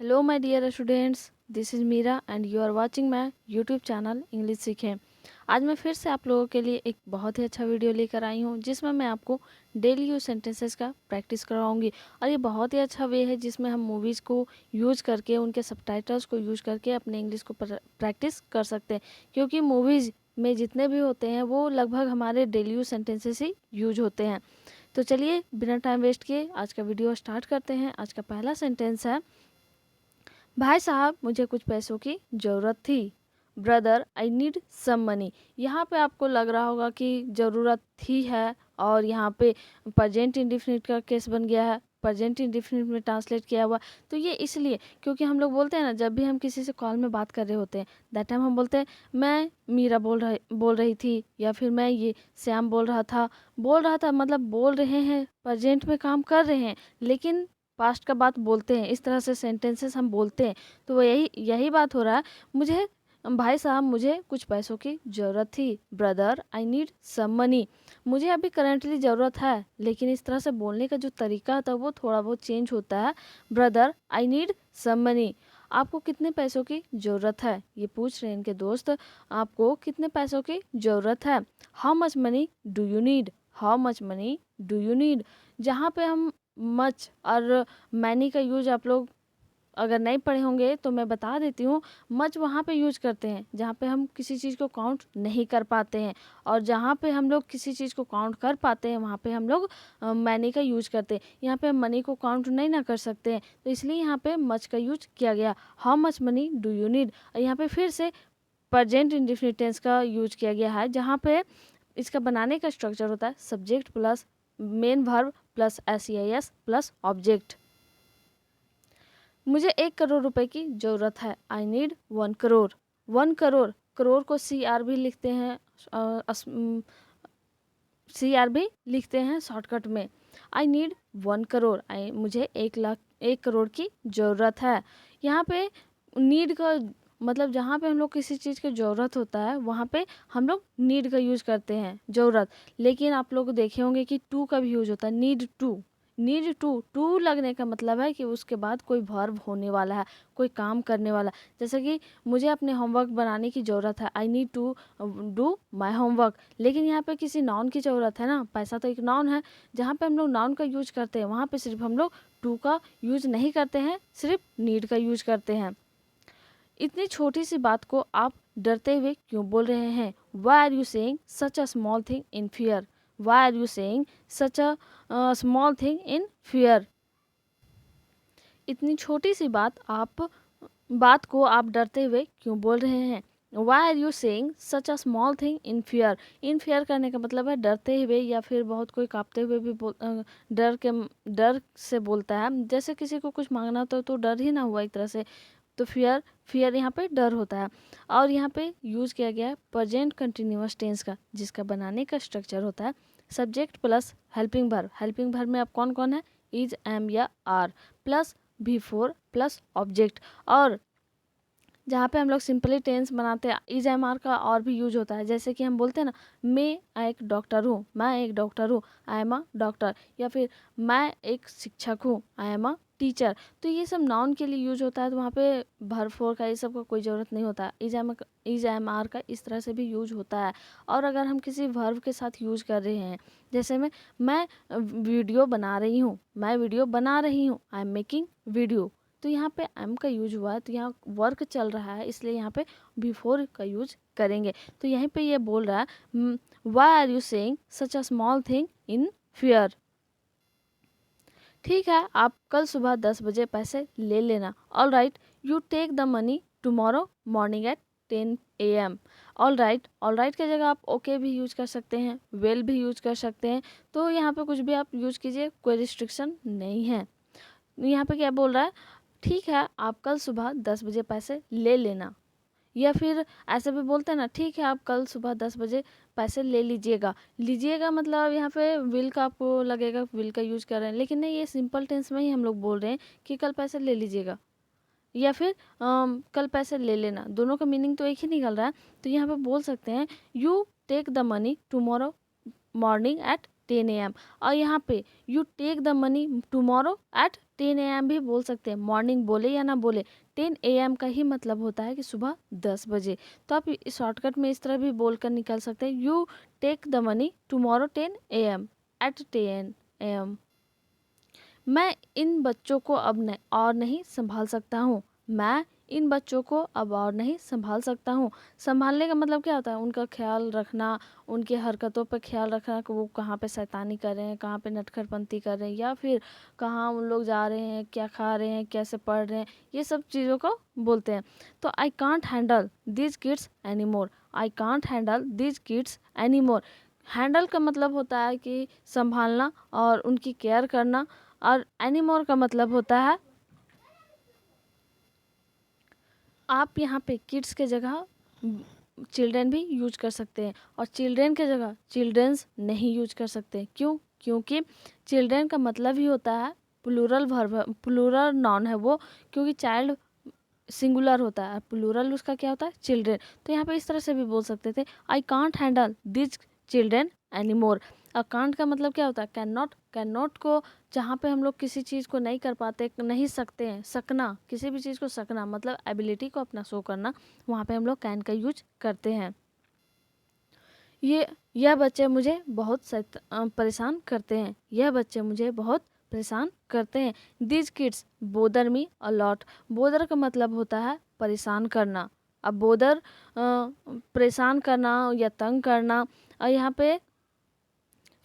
Hello my dear students, this is Meera and you are watching my YouTube channel English सीखें। आज मैं फिर से आप लोगों के लिए एक बहुत ही अच्छा वीडियो लेकर आई हूँ जिसमें मैं आपको डेली यूज सेंटेंसेस का प्रैक्टिस करवाऊंगी। और ये बहुत ही अच्छा वे है जिसमें हम मूवीज़ को यूज करके उनके सबटाइटल्स को यूज करके अपने इंग्लिश को प्रैक्टिस कर सकते हैं, क्योंकि मूवीज़ में जितने भी होते हैं वो लगभग हमारे डेली यूज सेंटेंसेस ही यूज होते हैं। तो चलिए बिना टाइम वेस्ट किए आज का वीडियो स्टार्ट करते हैं। आज का पहला सेंटेंस है, भाई साहब मुझे कुछ पैसों की ज़रूरत थी। Brother I need some money. यहाँ पे आपको लग रहा होगा कि ज़रूरत थी है और यहाँ पे प्रेजेंट इंडेफिनिट का केस बन गया है, प्रेजेंट इंडेफिनिट में ट्रांसलेट किया हुआ। तो ये इसलिए क्योंकि हम लोग बोलते हैं ना, जब भी हम किसी से कॉल में बात कर रहे होते हैं दैट टाइम हम बोलते हैं मैं मीरा बोल रही थी, या फिर मैं ये श्याम बोल रहा था मतलब बोल रहे हैं, प्रेजेंट में काम कर रहे हैं लेकिन पास्ट का बात बोलते हैं। इस तरह से सेंटेंसेस हम बोलते हैं। तो वो यही बात हो रहा है। मुझे भाई साहब मुझे कुछ पैसों की ज़रूरत थी। Brother I need some money. मुझे अभी करंटली ज़रूरत है, लेकिन इस तरह से बोलने का जो तरीका होता है वो थोड़ा बहुत चेंज होता है। Brother I need some money. आपको कितने पैसों की ज़रूरत है, ये पूछ रहे हैं इनके दोस्त। आपको कितने पैसों की ज़रूरत है। How much money do you need. How much money do you need. जहाँ पे हम मच और मैनी का यूज आप लोग अगर नहीं पढ़े होंगे तो मैं बता देती हूँ। मच वहाँ पे यूज करते हैं जहाँ पे हम किसी चीज़ को काउंट नहीं कर पाते हैं, और जहाँ पे हम लोग किसी चीज़ को काउंट कर पाते हैं वहाँ पे हम लोग मैनी का यूज करते हैं। यहाँ पे हम मनी को काउंट नहीं ना कर सकते हैं, तो इसलिए यहाँ पे मच का यूज किया गया। How much money do you need. और यहाँ पे फिर से प्रेजेंट इंडेफिनिट टेंस का यूज किया गया है, जहाँ पे इसका बनाने का स्ट्रक्चर होता है subject plus main verb plus S plus object. मुझे 1 करोड़ रुपए की ज़रूरत है। I need 1 crore. 1 करोड़, करोड़ को CR भी लिखते हैं, CR भी लिखते हैं शॉर्टकट में। I need 1 crore. मुझे 1 करोड़ की ज़रूरत है। यहाँ पे नीड का मतलब जहाँ पे हम लोग किसी चीज़ की ज़रूरत होता है वहाँ पे हम लोग नीड का यूज़ करते हैं, ज़रूरत। लेकिन आप लोग देखे होंगे कि टू का भी यूज़ होता है, need to. Need to, to लगने का मतलब है कि उसके बाद कोई वर्ब होने वाला है, कोई काम करने वाला। जैसे कि मुझे अपने होमवर्क बनाने की ज़रूरत है। I need to do my homework. लेकिन यहाँ पे किसी नाउन की ज़रूरत है ना, पैसा तो एक नाउन है। जहाँ पे हम लोग नाउन का यूज करते हैं वहाँ पे सिर्फ हम लोग टू का यूज नहीं करते हैं, सिर्फ नीड का यूज करते हैं। इतनी छोटी सी बात को आप डरते हुए क्यों बोल रहे हैं। Why are you saying such a small thing in fear. Why are you saying such a small thing in fear. इतनी छोटी सी बात को आप डरते हुए क्यों बोल रहे हैं। Why are you saying such a small thing in fear. In fear करने का मतलब है डरते हुए, या फिर बहुत कोई कांपते हुए भी डर से बोलता है। जैसे किसी को कुछ मांगना तो डर ही ना हुआ एक तरह से। तो फियर, फियर यहाँ पे डर होता है। और यहाँ पे यूज किया गया है प्रेजेंट कंटिन्यूअस टेंस का, जिसका बनाने का स्ट्रक्चर होता है subject plus helping verb. Helping verb में अब कौन कौन है, इज, एम या are, plus V4 plus object. और जहाँ पे हम लोग सिंपली टेंस बनाते हैं इज एम आर का और भी यूज होता है। जैसे कि हम बोलते हैं ना, मैं एक डॉक्टर हूँ, मैं एक डॉक्टर हूँ, आई एम अ डॉक्टर। या फिर मैं एक शिक्षक हूँ, आई एम अ टीचर। तो ये सब नाउन के लिए यूज होता है, तो वहाँ पे भर फोर का ये सब का कोई ज़रूरत नहीं होता। इज एम आर का इस तरह से भी यूज होता है। और अगर हम किसी वर्ब के साथ यूज कर रहे हैं, जैसे मैं वीडियो बना रही हूँ, मैं वीडियो बना रही हूँ, आई एम मेकिंग वीडियो। तो यहाँ पे एम का यूज हुआ है, तो यहाँ वर्क चल रहा है, इसलिए यहाँ पे बिफोर का यूज करेंगे। तो यहीं पे ये बोल रहा है why are you saying such a small thing in fear. ठीक है, आप कल सुबह 10 बजे पैसे ले लेना। All right, you take the money tomorrow morning at 10 AM। All right की जगह आप ओके भी यूज कर सकते हैं, वेल भी यूज कर सकते हैं। तो यहाँ पे कुछ भी आप यूज कीजिए, कोई रिस्ट्रिक्शन नहीं है। यहाँ पे क्या बोल रहा है, ठीक है आप कल सुबह 10 बजे पैसे ले लेना। या फिर ऐसे भी बोलते हैं ना, ठीक है आप कल सुबह 10 बजे पैसे ले लीजिएगा। लीजिएगा मतलब यहाँ पे विल का आपको लगेगा, विल का यूज कर रहे हैं, लेकिन नहीं, ये सिंपल टेंस में ही हम लोग बोल रहे हैं कि कल पैसे ले लीजिएगा, या फिर कल पैसे ले लेना। दोनों का मीनिंग तो एक ही निकल रहा है। तो यहाँ पे बोल सकते हैं you take the money tomorrow morning at 10 AM। और यहाँ पे you take the money tomorrow at 10 AM भी बोल सकते हैं, मॉर्निंग बोले या ना बोले, 10 AM का ही मतलब होता है कि सुबह 10 बजे। तो आप शॉर्टकट में इस तरह भी बोल कर निकल सकते हैं, you take the money tomorrow 10 AM, at 10 AM। मैं इन बच्चों को अब और नहीं संभाल सकता हूँ। मैं इन बच्चों को अब और नहीं संभाल सकता हूँ। संभालने का मतलब क्या होता है? उनका ख्याल रखना, उनकी हरकतों पर ख्याल रखना कि वो कहाँ पे शैतानी कर रहे हैं, कहाँ पे नटखटपंती कर रहे हैं, या फिर कहाँ उन लोग जा रहे हैं, क्या खा रहे हैं, कैसे पढ़ रहे हैं, ये सब चीज़ों को बोलते हैं। तो I can't handle these kids any more. I can't handle these kids any more. Handle का मतलब होता है कि संभालना और उनकी केयर करना, और एनीमोर का मतलब होता है, आप यहाँ पे किड्स के जगह चिल्ड्रेन भी यूज कर सकते हैं, और चिल्ड्रेन के जगह चिल्ड्रंस नहीं यूज कर सकते। क्यों? क्योंकि चिल्ड्रेन का मतलब ही होता है प्लूरल वर्ब, प्लूरल नॉन है वो, क्योंकि चाइल्ड सिंगुलर होता है, प्लूरल उसका क्या होता है? चिल्ड्रेन। तो यहाँ पे इस तरह से भी बोल सकते थे, I can't handle this children any more. और कांट का मतलब क्या होता है? Can not. कैन नॉट को जहाँ पे हम लोग किसी चीज़ को नहीं कर पाते, नहीं सकते हैं, सकना, किसी भी चीज़ को सकना मतलब एबिलिटी को अपना शो करना, वहाँ पे हम लोग कैन का यूज करते हैं। यह बच्चे मुझे बहुत परेशान करते हैं। यह बच्चे मुझे बहुत परेशान करते हैं। These kids bother me a lot. Bother का मतलब होता है परेशान करना। अब बोदर परेशान करना या तंग करना, और यहाँ पे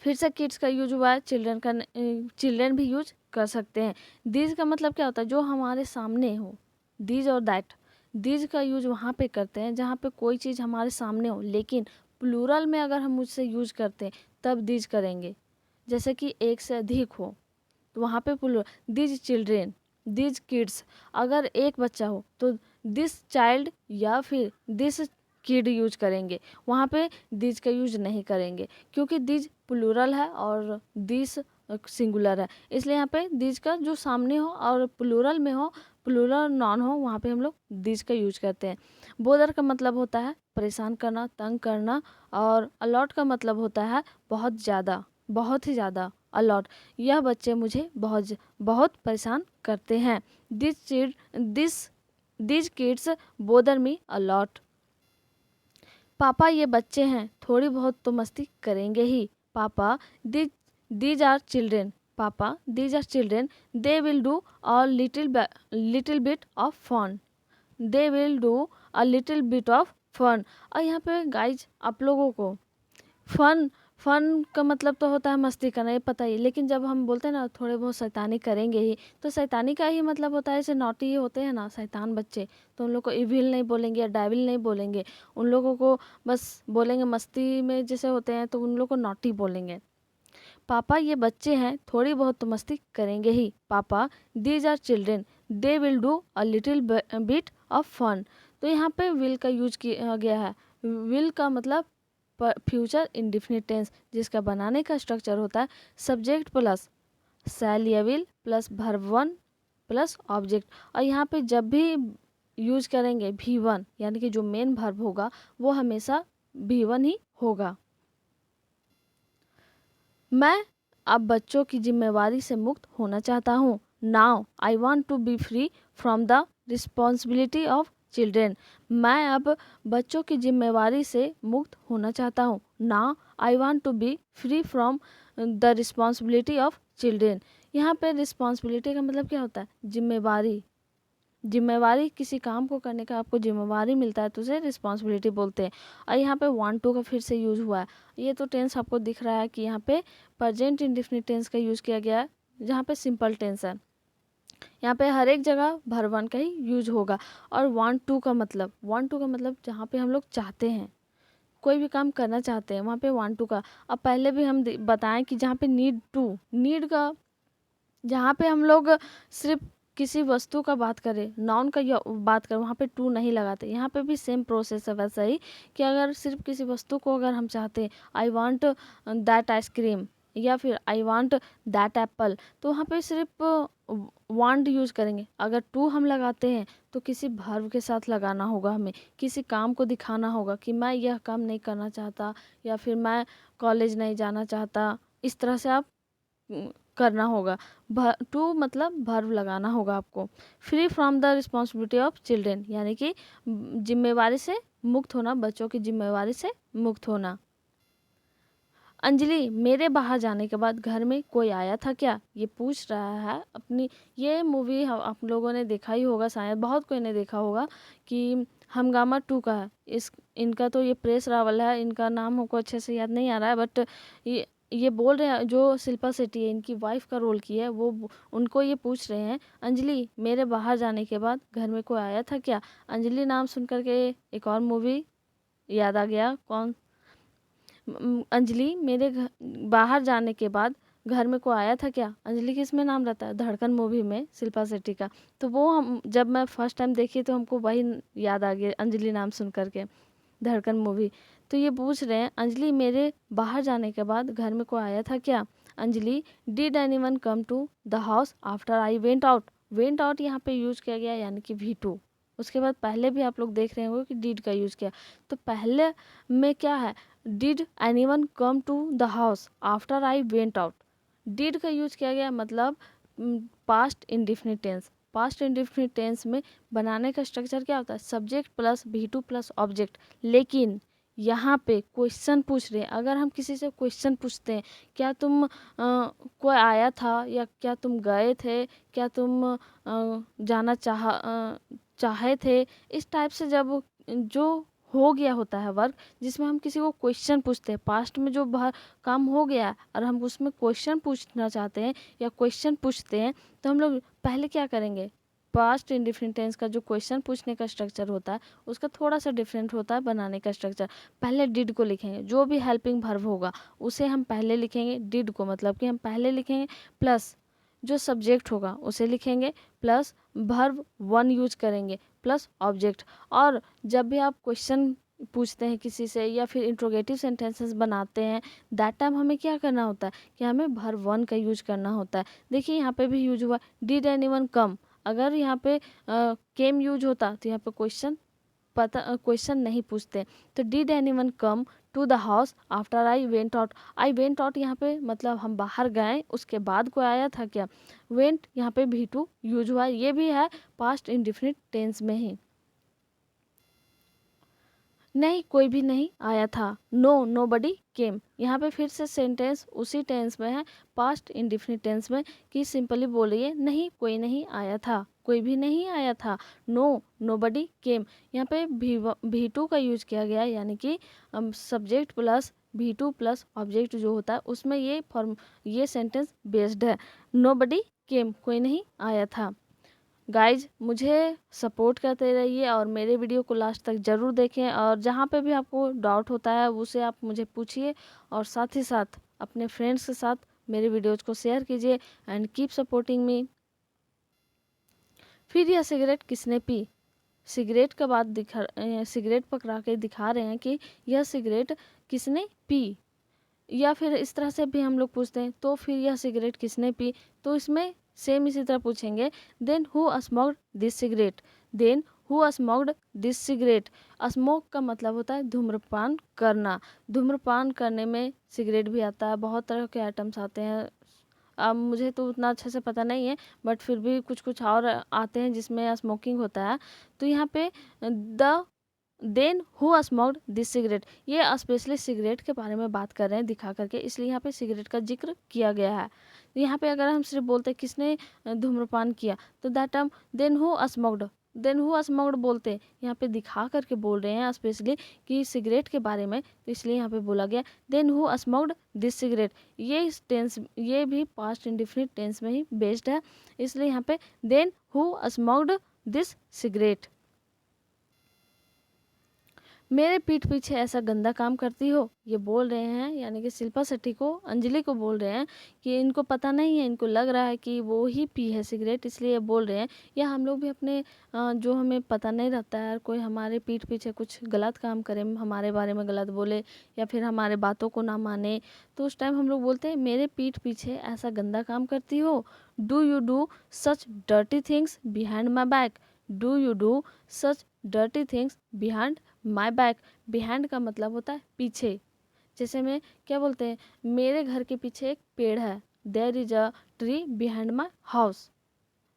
फिर से किड्स का यूज हुआ है, चिल्ड्रन का, चिल्ड्रन भी यूज कर सकते हैं। दीज का मतलब क्या होता है? जो हमारे सामने हो, दीज और दैट। दीज का यूज वहाँ पे करते हैं जहाँ पे कोई चीज़ हमारे सामने हो, लेकिन प्लूरल में अगर हम उससे यूज करते हैं तब दीज करेंगे। जैसे कि एक से अधिक हो तो वहाँ पे plural, these children, these kids. अगर एक बच्चा हो तो दिस चाइल्ड या फिर दिस किड यूज करेंगे, वहाँ पे दीज का यूज नहीं करेंगे, क्योंकि दीज प्लूरल है और दिस सिंगुलर है। इसलिए यहाँ पे दीज का जो सामने हो और प्लूरल में हो, प्लूरल नॉन हो, वहाँ पे हम लोग दीज का यूज करते हैं। बोदर का मतलब होता है परेशान करना, तंग करना, और अलॉट का मतलब होता है बहुत ज़्यादा, बहुत ही ज़्यादा, अलॉट। यह बच्चे मुझे बहुत परेशान करते हैं। This kids bother me a lot. पापा ये बच्चे हैं, थोड़ी बहुत तो मस्ती करेंगे ही। Papa these are children. Papa these are children, they will do a little bit of fun. They will do a little bit of fun. और यहाँ पे गाइज आप लोगों को फन, फन का मतलब तो होता है मस्ती करना, ये पता ही, लेकिन जब हम बोलते हैं ना थोड़े बहुत शैतानी करेंगे ही, तो शैतानी का ही मतलब होता है, जैसे नॉटी ही होते हैं ना शैतान बच्चे, तो उन लोग को इविल नहीं बोलेंगे या डेविल नहीं बोलेंगे, उन लोगों को बस बोलेंगे मस्ती में जैसे होते हैं तो उन लोग को नॉटी बोलेंगे। पापा ये बच्चे हैं, थोड़ी बहुत तो मस्ती करेंगे ही। Papa these are children, they will do a little bit of fun. तो यहाँ पे विल का यूज किया गया है। विल का मतलब फ्यूचर इंडिफिनिट टेंस, जिसका बनाने का स्ट्रक्चर होता है सब्जेक्ट प्लस शैल या will plus verb one plus object. और यहाँ पे जब भी यूज करेंगे V1, यानी कि जो मेन वर्ब होगा वो हमेशा V1 ही होगा। मैं अब बच्चों की जिम्मेवारी से मुक्त होना चाहता हूँ। Now I want to be free from the responsibility of children. मैं अब बच्चों की जिम्मेवारी से मुक्त होना चाहता हूँ। Now I want to be free from the responsibility of children. यहाँ पे रिस्पॉन्सिबिलिटी का मतलब क्या होता है? जिम्मेवारी। जिम्मेवारी, किसी काम को करने का आपको जिम्मेवारी मिलता है तो उसे रिस्पॉन्सिबिलिटी बोलते हैं। और यहाँ पे वांट टू का फिर से यूज हुआ है। ये तो टेंस आपको दिख रहा है कि यहाँ पे प्रेजेंट इंडेफिनिट टेंस का यूज किया गया है, जहाँ पे सिंपल टेंस है। यहाँ पे हर एक जगह वर्ब वन का ही यूज होगा। और वांट टू का मतलब जहाँ पे हम लोग चाहते हैं, कोई भी काम करना चाहते हैं, वहाँ पे वांट टू का। अब पहले भी हम बताएं कि जहाँ पे नीड टू, नीड का, जहाँ पे हम लोग सिर्फ किसी वस्तु का बात करें, नाउन का या बात करें, वहाँ पे टू नहीं लगाते। यहाँ पे भी सेम प्रोसेस है वैसा ही, कि अगर सिर्फ किसी वस्तु को अगर हम चाहते हैं, आई वांट दैट आइसक्रीम या फिर आई वांट दैट एप्पल, तो वहाँ पे सिर्फ वांट यूज करेंगे। अगर टू हम लगाते हैं तो किसी वर्ब के साथ लगाना होगा, हमें किसी काम को दिखाना होगा कि मैं यह काम नहीं करना चाहता, या फिर मैं कॉलेज नहीं जाना चाहता। इस तरह से आप करना होगा। टू मतलब वर्ब लगाना होगा आपको। Free from the responsibility of children, यानी कि जिम्मेवारी से मुक्त होना, बच्चों की जिम्मेवारी से मुक्त होना। अंजलि, मेरे बाहर जाने के बाद घर में कोई आया था क्या? ये पूछ रहा है अपनी। ये मूवी आप लोगों ने देखा ही होगा, शायद बहुत कोई ने देखा होगा, कि हंगामा 2 का है। इनका तो ये प्रेस रावल है, इनका नाम हमको अच्छे से याद नहीं आ रहा है, बट ये बोल रहे हैं, जो शिल्पा शेट्टी है इनकी वाइफ का रोल की है, वो उनको ये पूछ रहे हैं, अंजलि मेरे बाहर जाने के बाद घर में कोई आया था क्या? अंजलि नाम सुन करके एक और मूवी याद आ गया, कौन? अंजलि मेरे बाहर जाने के बाद घर में कोई आया था क्या? अंजलि किसमें नाम रहता है? धड़कन मूवी में शिल्पा शेट्टी का। तो वो हम जब मैं फर्स्ट टाइम देखी तो हमको वही याद आ गया, अंजलि नाम सुन करके, धड़कन मूवी। तो ये पूछ रहे हैं, अंजलि मेरे बाहर जाने के बाद घर में कोई आया था क्या? Anjali, did anyone come to the house after I went out? Went out यहाँ पे यूज किया गया, यानी कि V2। उसके बाद पहले भी आप लोग देख रहे होंगे कि डिड का यूज किया। तो पहले में क्या है, did anyone come to the house after I went out. Did का यूज किया गया, मतलब past indefinite tense. Past indefinite tense में बनाने का स्ट्रक्चर क्या होता है? Subject plus V2 plus object. लेकिन यहाँ पे क्वेश्चन पूछ रहे हैं, अगर हम किसी से क्वेश्चन पूछते हैं, क्या तुम कोई आया था, या क्या तुम गए थे, क्या तुम जाना चाहे थे, इस टाइप से जब जो हो गया होता है वर्क, जिसमें हम किसी को क्वेश्चन पूछते हैं, पास्ट में जो काम हो गया और हम उसमें क्वेश्चन पूछना चाहते हैं या क्वेश्चन पूछते हैं, तो हम लोग पहले क्या करेंगे? पास्ट इंडेफिनिट टेंस का जो क्वेश्चन पूछने का स्ट्रक्चर होता है उसका थोड़ा सा डिफरेंट होता है बनाने का स्ट्रक्चर। पहले डिड को लिखेंगे, जो भी हेल्पिंग वर्ब होगा उसे हम पहले लिखेंगे, डिड को मतलब कि हम पहले लिखेंगे, प्लस जो सब्जेक्ट होगा उसे लिखेंगे, प्लस वर्ब 1 यूज करेंगे, प्लस ऑब्जेक्ट। और जब भी आप क्वेश्चन पूछते हैं किसी से या फिर इंट्रोगेटिव सेंटेंसेस बनाते हैं, दैट टाइम हमें क्या करना होता है कि हमें वर्ब 1 का यूज करना होता है। देखिए यहाँ पे भी यूज हुआ, डिड एनीवन कम। अगर यहाँ पे केम यूज होता तो यहाँ पे क्वेश्चन नहीं पूछते। तो did anyone come to the house after I went out. I went out यहाँ पे मतलब हम बाहर गए, उसके बाद कोई आया था क्या? वेंट यहाँ पे V2 यूज हुआ, ये भी है पास्ट इंडेफिनिट टेंस में ही। नहीं, कोई भी नहीं आया था। No, nobody came. यहाँ पे फिर से सेंटेंस उसी टेंस में है, पास्ट इंडेफिनिट टेंस में, कि सिंपली बोलिए नहीं, कोई नहीं आया था, कोई भी नहीं आया था। No, nobody came. यहाँ पे V2 का यूज किया गया, यानी कि subject plus V2 plus object जो होता है उसमें ये सेंटेंस बेस्ड है। नोबडी केम, कोई नहीं आया था। गाइज, मुझे सपोर्ट करते रहिए और मेरे वीडियो को लास्ट तक ज़रूर देखें, और जहाँ पे भी आपको डाउट होता है उसे आप मुझे पूछिए, और साथ ही साथ अपने फ्रेंड्स के साथ मेरे वीडियोज़ को शेयर कीजिए एंड कीप सपोर्टिंग मी। फिर यह सिगरेट किसने पी? सिगरेट का बात सिगरेट पकड़ा के दिखा रहे हैं कि यह सिगरेट किसने पी। या फिर इस तरह से भी हम लोग पूछते हैं, तो फिर यह सिगरेट किसने पी? तो इसमें सेम इसी तरह पूछेंगे, then who smoked this cigarette. Then who smoked this cigarette. Smoke का मतलब होता है धूम्रपान करना। धूम्रपान करने में सिगरेट भी आता है, बहुत तरह के आइटम्स आते हैं। अब मुझे तो उतना अच्छे से पता नहीं है, बट फिर भी कुछ कुछ और आते हैं जिसमें स्मोकिंग होता है। तो यहाँ पे then who smoked this cigarette, ये स्पेशली सिगरेट के बारे में बात कर रहे हैं दिखा करके, इसलिए यहाँ पे सिगरेट का जिक्र किया गया है। यहाँ पे अगर हम सिर्फ बोलते किसने धूम्रपान किया, तो that term then who smoked बोलते, यहाँ पे दिखा करके बोल रहे हैं स्पेशली कि सिगरेट के बारे में, तो इसलिए यहाँ पे बोला गया then who smoked this cigarette. ये भी पास्ट इंडेफिनिट टेंस में ही बेस्ड है, इसलिए यहाँ पे then who smoked this cigarette. मेरे पीठ पीछे ऐसा गंदा काम करती हो, ये बोल रहे हैं, यानी कि शिल्पा शेट्टी को अंजलि को बोल रहे हैं कि इनको पता नहीं है, इनको लग रहा है कि वो ही पी है सिगरेट, इसलिए ये बोल रहे हैं। या हम लोग भी अपने जो हमें पता नहीं रहता है, कोई हमारे पीठ पीछे कुछ गलत काम करे, हमारे बारे में गलत बोले या फिर हमारे बातों को ना माने, तो उस टाइम हम लोग बोलते हैं मेरे पीठ पीछे ऐसा गंदा काम करती हो। Do you do such dirty things behind my back. Do you do such dirty things behind my back. Behind का मतलब होता है पीछे। जैसे में क्या बोलते हैं, मेरे घर के पीछे एक पेड़ है, there is a tree behind my house,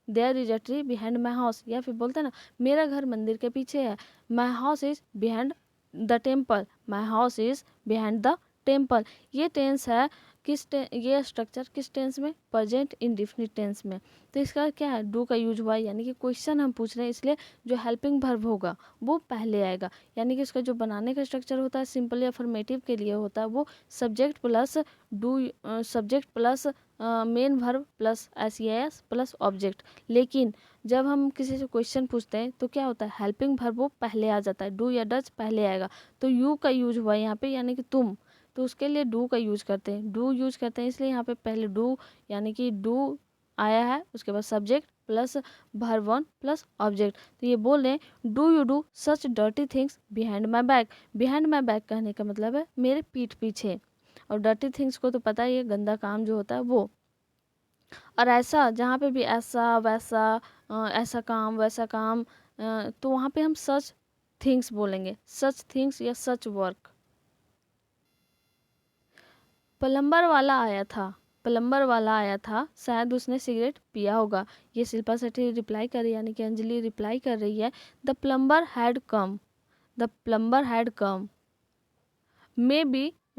there is a tree behind my house. या फिर बोलते हैं ना मेरा घर मंदिर के पीछे है, my house is behind the temple, my house is behind the temple. ये टेंस है ये स्ट्रक्चर किस टेंस में, प्रेजेंट इंडेफिनिट टेंस में। तो इसका क्या है, डू का यूज हुआ है, यानी कि क्वेश्चन हम पूछ रहे हैं इसलिए जो हेल्पिंग वर्ब होगा वो पहले आएगा। यानी कि इसका जो बनाने का स्ट्रक्चर होता है सिंपली अफर्मेटिव के लिए होता है, वो subject plus do, subject plus main verb plus S plus object. लेकिन जब हम किसी से क्वेश्चन पूछते हैं तो क्या होता है, हेल्पिंग वर्ब वो पहले आ जाता है, डू या डज पहले आएगा। तो यू का यूज हुआ है यहाँ पे, यानी कि तुम, तो उसके लिए डू का यूज करते हैं, डू यूज करते हैं इसलिए यहाँ पे पहले डू यानी कि डू आया है, उसके बाद subject plus verb one plus object. तो ये बोल रहे हैं do you do such dirty things behind my back. Behind my back कहने का मतलब है मेरे पीठ पीछे, और डर्टी थिंग्स को तो पता ही है गंदा काम जो होता है वो। और ऐसा जहाँ पे भी ऐसा वैसा ऐसा काम वैसा काम, तो वहाँ पे हम सच थिंग्स बोलेंगे, सच थिंग्स या सच वर्क। प्लम्बर वाला आया था, प्लम्बर वाला आया था, शायद उसने सिगरेट पिया होगा। ये शिल्पा शेट्टी रिप्लाई कर रही है, यानी कि अंजलि रिप्लाई कर रही है, the plumber had come, the plumber had come,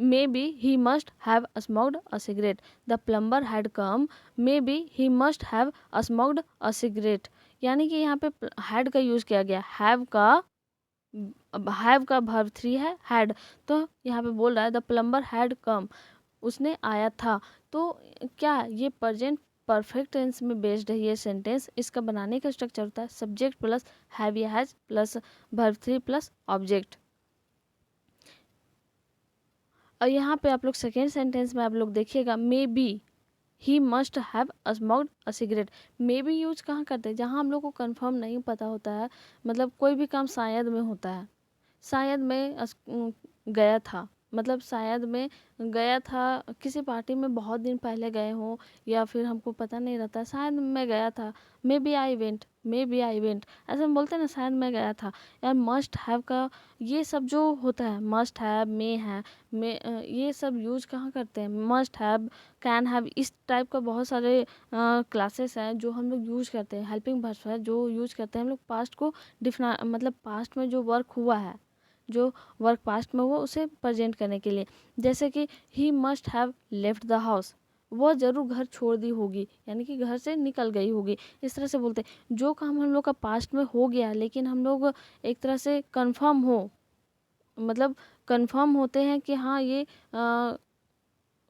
maybe he must have smoked a cigarette, the plumber had come, maybe he must have smoked a cigarette। यानी कि यहाँ पे हैड का यूज किया गया, हैव का वर्ब थ्री है had, तो यहाँ पे बोल रहा है द प्लम्बर हैड कम, उसने आया था। तो क्या ये प्रेजेंट परफेक्ट टेंस में बेस्ड है ये सेंटेंस। इसका बनाने का स्ट्रक्चर होता है सब्जेक्ट प्लस हैव या has plus verb three plus object. और यहाँ पे आप लोग सेकेंड सेंटेंस में आप लोग देखिएगा, may be he must have smoked a cigarette. May be use कहाँ करते हैं, जहाँ हम लोग को कंफर्म नहीं पता होता है, मतलब कोई भी काम शायद में होता है। शायद मैं गया था, मतलब शायद मैं गया था किसी पार्टी में बहुत दिन पहले गए हों, या फिर हमको पता नहीं रहता शायद मैं गया था, maybe I went, maybe I went, ऐसे हम बोलते हैं ना शायद मैं गया था। यार मस्ट हैव का ये सब जो होता है, मस्ट हैव मे है, मे ये सब यूज कहाँ करते हैं, मस्ट हैव कैन हैव, इस टाइप का बहुत सारे क्लासेस हैं जो हम लोग यूज करते हैं, हेल्पिंग वर्ब्स है जो यूज करते हैं हम लोग पास्ट को डिफना, मतलब पास्ट में जो वर्क हुआ है, जो वर्क पास्ट में हुआ उसे प्रेजेंट करने के लिए। जैसे कि he must have left the house, वो जरूर घर छोड़ दी होगी, यानी कि घर से निकल गई होगी। इस तरह से बोलते हैं जो काम हम लोग का पास्ट में हो गया लेकिन हम लोग एक तरह से कंफर्म हो, मतलब कंफर्म होते हैं कि हाँ ये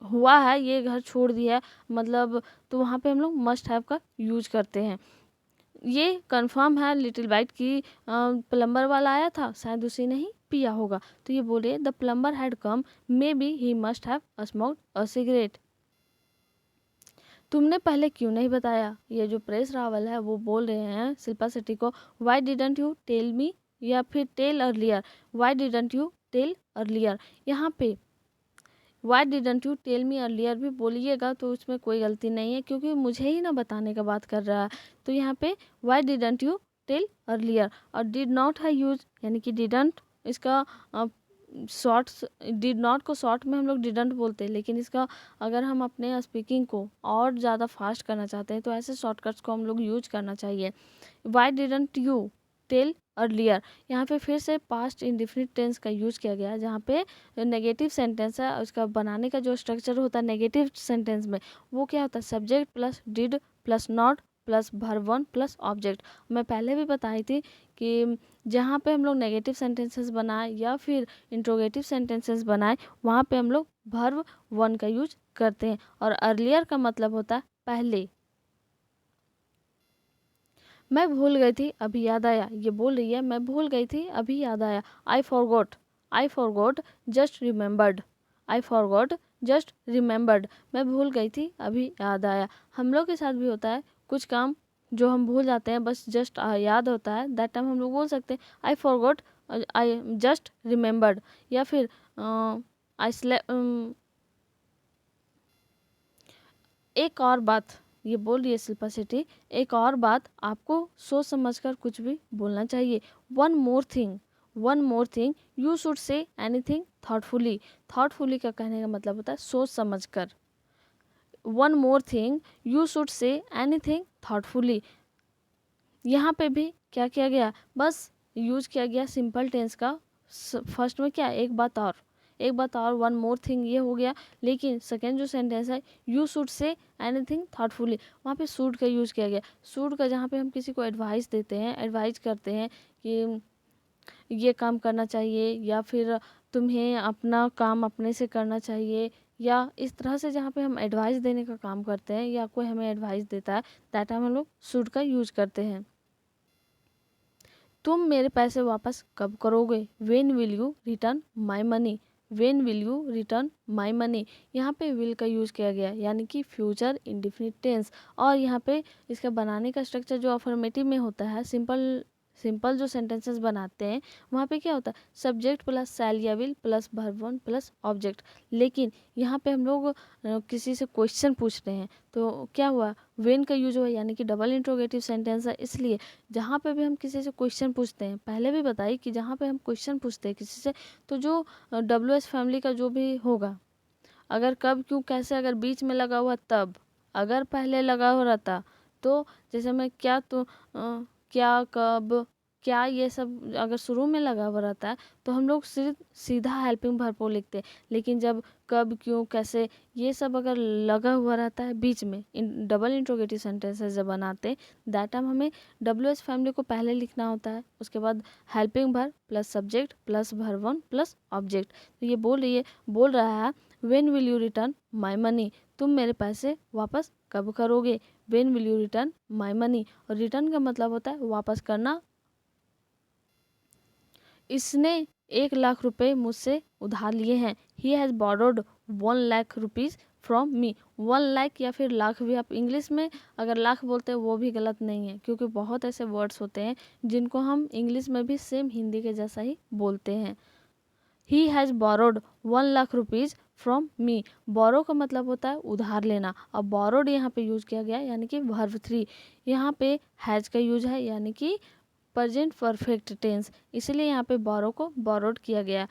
हुआ है, ये घर छोड़ दिया है, मतलब तो वहाँ पे हम लोग मस्ट हैव का यूज करते हैं। ये कंफर्म है लिटिल वाइट की प्लम्बर वाला आया था, शायद उसी ने ही पिया होगा। तो ये बोले the plumber had come, may be he must have smoked a cigarette. तुमने पहले क्यों नहीं बताया, ये जो प्रेस रावल है वो बोल रहे हैं शिल्पा शेट्टी को, why didn't you tell me, या फिर tell earlier, why didn't you tell earlier. यहाँ पे why didn't you tell me earlier भी बोलिएगा तो उसमें कोई गलती नहीं है, क्योंकि मुझे ही ना बताने का बात कर रहा है। तो यहाँ पे why didn't you tell earlier, और डिड नॉट है यूज, यानी कि डिडंट इसका शॉर्ट्स, डिड नॉट को शॉर्ट में हम लोग डिडंट बोलते हैं, लेकिन इसका अगर हम अपने स्पीकिंग को और ज़्यादा फास्ट करना चाहते हैं तो ऐसे शॉर्टकट्स को हम लोग यूज करना चाहिए। Why didn't you tell earlier, यहाँ पे फिर से पास्ट इंडेफिनिट टेंस का यूज किया गया है, जहाँ पे नेगेटिव सेंटेंस है उसका बनाने का जो स्ट्रक्चर होता है नेगेटिव सेंटेंस में वो क्या होता है, subject plus did plus not plus verb one plus object. मैं पहले भी बताई थी कि जहाँ पे हम लोग नेगेटिव सेंटेंसेस बनाए या फिर इंट्रोगेटिव सेंटेंसेस बनाए वहाँ पे हम लोग वर्ब वन का यूज करते हैं, और अर्लियर का मतलब होता है पहले। मैं भूल गई थी अभी याद आया, ये बोल रही है मैं भूल गई थी अभी याद आया। I forgot just remembered, I forgot just remembered, मैं भूल गई थी अभी याद आया। हम लोग के साथ भी होता है कुछ काम जो हम भूल जाते हैं, बस जस्ट याद होता है, दैट टाइम हम लोग बोल सकते हैं I forgot, I just remembered. या फिर आई एक और बात, ये बोल रही है शिल्पा शेट्टी, एक और बात, आपको सोच समझकर कुछ भी बोलना चाहिए। One more thing, one more thing, you should say anything thoughtfully. Thoughtfully का कहने का मतलब होता है सोच समझकर। One more thing you should say anything thoughtfully. यहाँ पे भी क्या किया गया, बस यूज किया गया सिंपल टेंस का। फर्स्ट में क्या, एक बात और वन मोर थिंग ये हो गया। लेकिन सेकेंड जो सेंटेंस है, you should say anything thoughtfully, वहाँ पे शुड का यूज किया गया। शुड का जहाँ पे हम किसी को एडवाइस देते हैं, एडवाइस करते हैं कि ये काम करना चाहिए, या फिर तुम्हें अपना काम अपने से करना चाहिए, या इस तरह से जहाँ पे हम एडवाइस देने का काम करते हैं या कोई हमें एडवाइस देता है, दैट टाइम हम लोग शुड का यूज करते हैं। तुम मेरे पैसे वापस कब करोगे, when will you return my money, when will you return my money. यहाँ पे विल का यूज़ किया गया, यानी कि फ्यूचर इंडिफिनिट टेंस। और यहाँ पे इसका बनाने का स्ट्रक्चर जो अफर्मेटिव में होता है, सिंपल जो सेंटेंसेस बनाते हैं, वहाँ पे क्या होता है, सब्जेक्ट प्लस शैल या will plus verb one plus object. लेकिन यहाँ पे हम लोग किसी से क्वेश्चन पूछ रहे हैं, तो क्या हुआ, वेन का यूज हुआ, यानी कि डबल इंट्रोगेटिव सेंटेंस है। इसलिए जहाँ पे भी हम किसी से क्वेश्चन पूछते हैं, पहले भी बताइए कि जहाँ पे हम क्वेश्चन पूछते हैं किसी से, तो जो WH फैमिली का जो भी होगा, अगर कब क्यों कैसे अगर बीच में लगा हुआ तब, अगर पहले लगा हो रहता तो जैसे मैं क्या, तो क्या कब क्या, ये सब अगर शुरू में लगा हुआ रहता है तो हम लोग सिर्फ सीधा हेल्पिंग वर्ब को लिखते हैं। लेकिन जब कब क्यों कैसे ये सब अगर लगा हुआ रहता है बीच में, डबल इंट्रोगेटिव सेंटेंसेस जब बनाते हैं, दैट टाइम हमें WH फैमिली को पहले लिखना होता है, उसके बाद helping verb plus subject plus verb one plus object. तो ये बोल रहा है when will you return my money, तुम मेरे पैसे वापस कब करोगे, when will you return my money. और रिटर्न का मतलब होता है वापस करना। इसने 1 लाख रुपए मुझसे उधार लिए हैं, he has borrowed 1 lakh rupees from मी। 1 लाख या फिर लाख भी आप इंग्लिश में अगर लाख बोलते हैं वो भी गलत नहीं है, क्योंकि बहुत ऐसे वर्ड्स होते हैं जिनको हम इंग्लिश में भी सेम हिंदी के जैसा ही बोलते हैं। He has borrowed 1 lakh rupees from me. Borrow का मतलब होता है उधार लेना, और बोरोड यहाँ पे यूज किया गया, यानी कि वर्ब 3। यहाँ पे हैज़ का यूज है, यानी कि प्रेजेंट परफेक्ट टेंस, इसलिए यहाँ पे बोरो को बोरोड किया गया।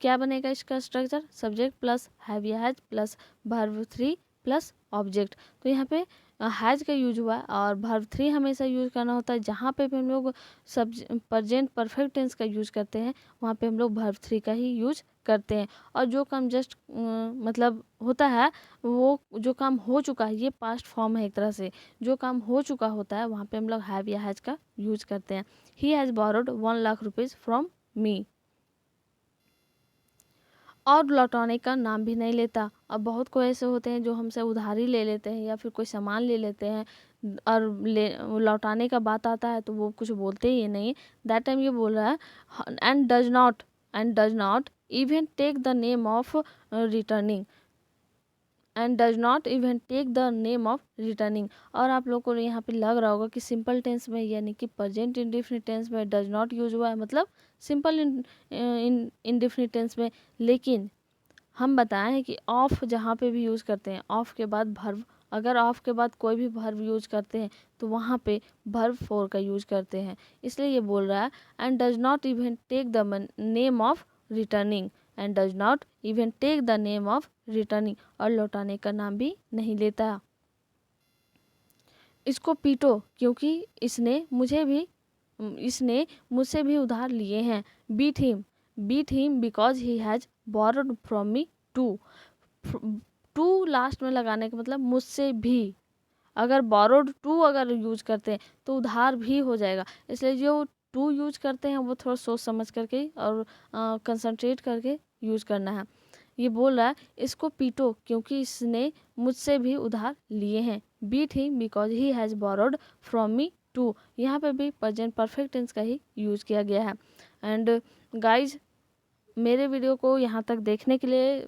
क्या बनेगा इसका स्ट्रक्चर, सब्जेक्ट प्लस हैव या has plus verb 3 plus object. तो यहाँ पे हैज का यूज हुआ है, और वर्ब 3 हमेशा यूज करना होता है। जहाँ पे भी हम लोग प्रेजेंट परफेक्ट टेंस का यूज करते हैं, वहाँ पे हम लोग वर्ब 3 का ही यूज करते हैं। और जो काम जस्ट मतलब होता है, वो जो काम हो चुका है, ये पास्ट फॉर्म है एक तरह से, जो काम हो चुका होता है वहाँ पे हम लोग हैव या हैज का यूज करते हैं। He has borrowed 1 lakh rupees from मी। और लौटाने का नाम भी नहीं लेता। अब बहुत कोई ऐसे होते हैं जो हमसे उधारी ले लेते हैं या फिर कोई सामान ले लेते हैं, और लौटाने का बात आता है तो वो कुछ बोलते ही नहीं। दैट टाइम ये बोल रहा है and does not even take the name of returning, and does not even take the name of returning. और आप लोग को यहाँ पे लग रहा होगा कि सिंपल टेंस में, यानी कि प्रेजेंट इंडेफिनिट टेंस में डज नॉट यूज हुआ है, मतलब सिंपल इंडेफिनिट टेंस में। लेकिन हम बताएं हैं कि ऑफ जहाँ पे भी यूज़ करते हैं, ऑफ के बाद भर्व, अगर ऑफ के बाद कोई भी भर्व यूज करते हैं तो वहाँ पे भर्व फोर का यूज करते हैं। इसलिए ये बोल रहा है and does not even take the name of returning, and does not even take the name of returning, और लौटाने का नाम भी नहीं लेता। इसको पीटो क्योंकि इसने मुझसे भी उधार लिए हैं। Beat him because he has borrowed from me too. Too last में लगाने का मतलब मुझसे भी, अगर बोरोड टू अगर यूज करते हैं तो उधार भी हो जाएगा, इसलिए जो टू यूज करते हैं वो थोड़ा सोच समझ करके और कंसंट्रेट करके यूज करना है। ये बोल रहा है इसको पीटो क्योंकि इसने मुझसे भी उधार लिए हैं। Beat him because he has borrowed from me too, यहाँ पे भी प्रेजेंट परफेक्ट टेंस का ही यूज किया गया है। एंड गाइज, मेरे वीडियो को यहाँ तक देखने के लिए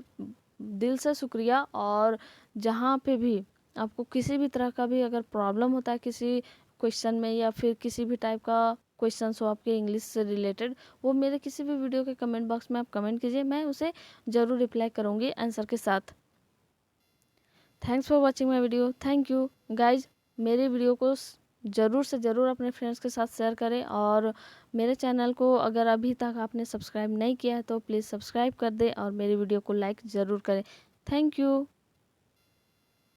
दिल से शुक्रिया। और जहाँ पे भी आपको किसी भी तरह का भी अगर प्रॉब्लम होता है किसी क्वेश्चन में, या फिर किसी भी टाइप का क्वेश्चन हो आपके इंग्लिश से रिलेटेड, वो मेरे किसी भी वीडियो के कमेंट बॉक्स में आप कमेंट कीजिए, मैं उसे ज़रूर रिप्लाई करूँगी आंसर के साथ। Thanks for watching my video. Thank you guys. मेरे वीडियो को ज़रूर से ज़रूर अपने फ्रेंड्स के साथ शेयर करें, और मेरे चैनल को अगर अभी तक आपने सब्सक्राइब नहीं किया है तो प्लीज़ सब्सक्राइब कर दें, और मेरी वीडियो को लाइक ज़रूर करें। Thank you.